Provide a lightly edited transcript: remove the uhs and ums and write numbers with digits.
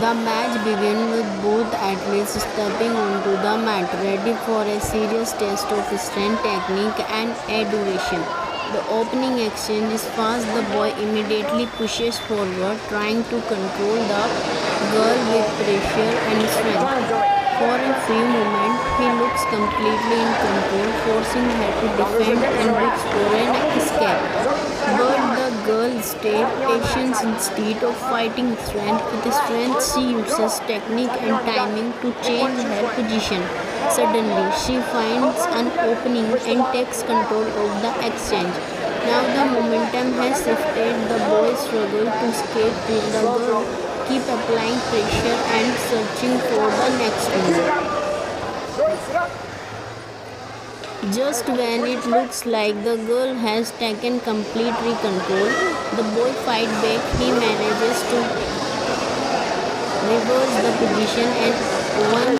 The match began with both athletes stepping onto the mat, ready for a serious test of strength, technique, and endurance. The opening exchange is fast. The boy immediately pushes forward, trying to control the girl with pressure and strength. For a few moments, he looks completely in control, forcing her to defend and looks for an escape. But the girl stays patient instead of fighting strength. With strength, she uses technique and timing to change her position. Suddenly, she finds an opening and takes control of the exchange. Now the momentum has shifted. The boy struggles to escape while the girl keep applying pressure and searching for the next move. Just when it looks like the girl has taken complete control, the boy fight back. He manages to reverse the position and one